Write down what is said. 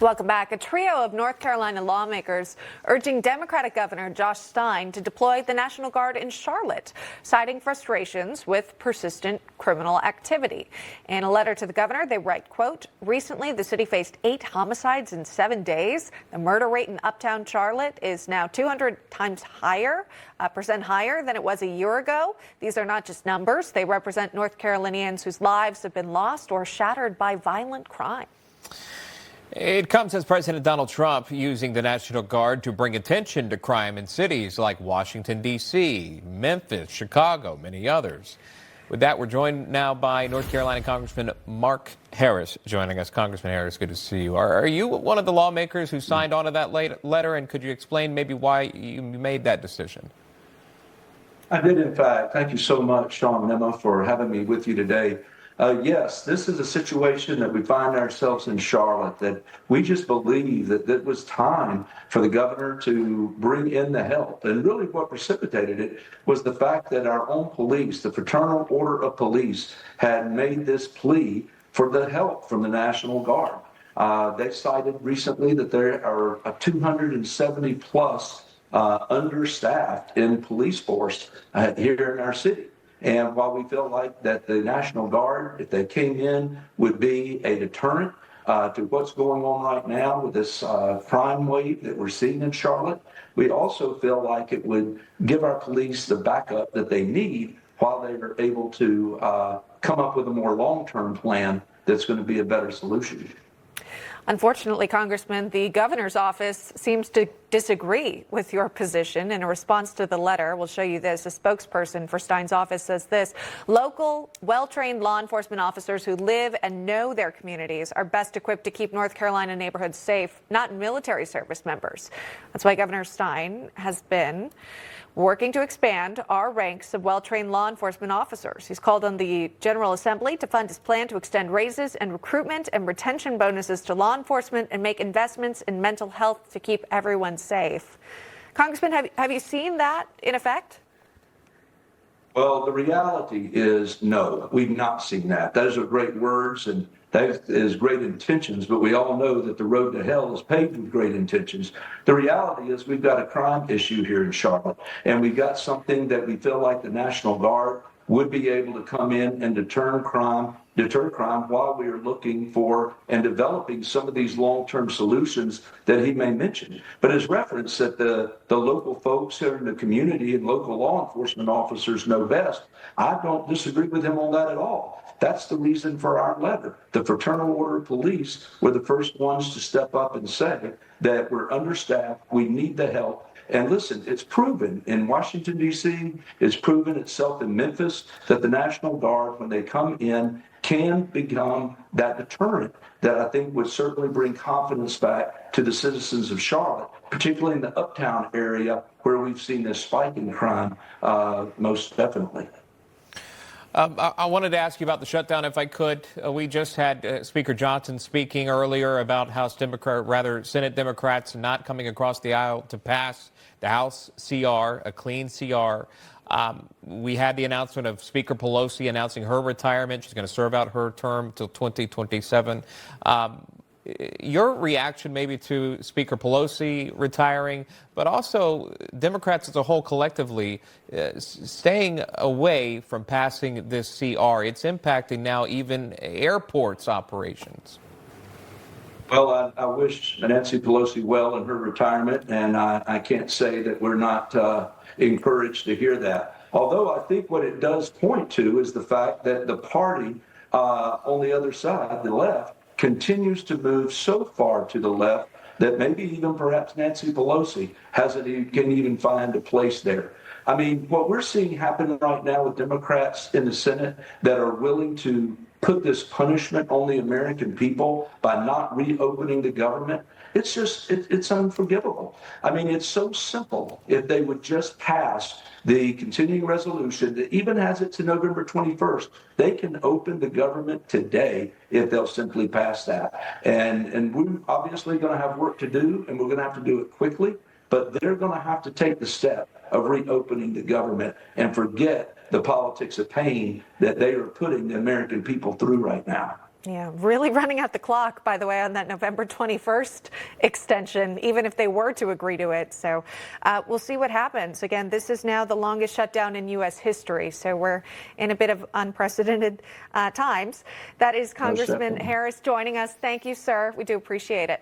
Welcome back. A trio of North Carolina lawmakers urging Democratic Governor Josh Stein to deploy the National Guard in Charlotte, citing frustrations with persistent criminal activity. In a letter to the governor, they write, quote, "Recently, the city faced 8 homicides in 7 days. The murder rate in uptown Charlotte is now 200 times percent higher than it was a year ago. These are not just numbers. They represent North Carolinians whose lives have been lost or shattered by violent crime." It comes as President Donald Trump using the National Guard to bring attention to crime in cities like Washington, D.C., Memphis, Chicago, many others. With that, we're joined now by North Carolina Congressman Mark Harris joining us. Congressman Harris, good to see you. Are you one of the lawmakers who signed on to that letter, and could you explain maybe why you made that decision? I did, in fact. Thank you so much, Sean and Emma, for having me with you today. Yes, this is a situation that we find ourselves in Charlotte, that we just believe that it was time for the governor to bring in the help. And really what precipitated it was the fact that our own police, the Fraternal Order of Police, had made this plea for the help from the National Guard. They cited recently that there are 270 plus understaffed in police force here in our city. And while we feel like that the National Guard, if they came in, would be a deterrent to what's going on right now with this crime wave that we're seeing in Charlotte, we also feel like it would give our police the backup that they need while they are able to come up with a more long-term plan that's going to be a better solution. Unfortunately, Congressman, the governor's office seems to disagree with your position. In a response to the letter, we'll show you this. A spokesperson for Stein's office says this: local, well-trained law enforcement officers who live and know their communities are best equipped to keep North Carolina neighborhoods safe, not military service members. That's why Governor Stein has been working to expand our ranks of well-trained law enforcement officers. He's called on the General Assembly to fund his plan to extend raises and recruitment and retention bonuses to law enforcement and make investments in mental health to keep everyone safe. Congressman, have you seen that in effect? Well, the reality is no, we've not seen that. Those are great words and that is great intentions, but we all know that the road to hell is paved with great intentions. The reality is we've got a crime issue here in Charlotte, and we've got something that we feel like the National Guard would be able to come in and deter crime while we are looking for and developing some of these long-term solutions that he may mention. But his reference that the local folks here in the community and local law enforcement officers know best, I don't disagree with him on that at all. That's the reason for our letter. The Fraternal Order of Police were the first ones to step up and say that we're understaffed, we need the help. And listen, it's proven in Washington, D.C., it's proven itself in Memphis that the National Guard, when they come in, can become that deterrent that I think would certainly bring confidence back to the citizens of Charlotte, particularly in the uptown area where we've seen this spike in crime most definitely. I wanted to ask you about the shutdown, if I could. We just had Speaker Johnson speaking earlier about House Senate Democrats not coming across the aisle to pass the House CR, a clean CR. We had the announcement of Speaker Pelosi announcing her retirement. She's going to serve out her term till 2027. Your reaction maybe to Speaker Pelosi retiring, but also Democrats as a whole collectively staying away from passing this CR. It's impacting now even airports operations. Well, I wish Nancy Pelosi well in her retirement, and I can't say that we're not encouraged to hear that. Although I think what it does point to is the fact that the party on the other side, the left, continues to move so far to the left that maybe even perhaps Nancy Pelosi can even find a place there. I mean, what we're seeing happen right now with Democrats in the Senate that are willing to put this punishment on the American people by not reopening the government, it's unforgivable. I mean, it's so simple. If they would just pass the continuing resolution that even has it to November 21st, they can open the government today if they'll simply pass that. And we're obviously going to have work to do, and we're going to have to do it quickly, but they're going to have to take the step of reopening the government and forget the politics of pain that they are putting the American people through right now. Yeah, really running out the clock, by the way, on that November 21st extension, even if they were to agree to it. So we'll see what happens. Again, this is now the longest shutdown in U.S. history. So we're in a bit of unprecedented times. That is Congressman Harris joining us. Thank you, sir. We do appreciate it.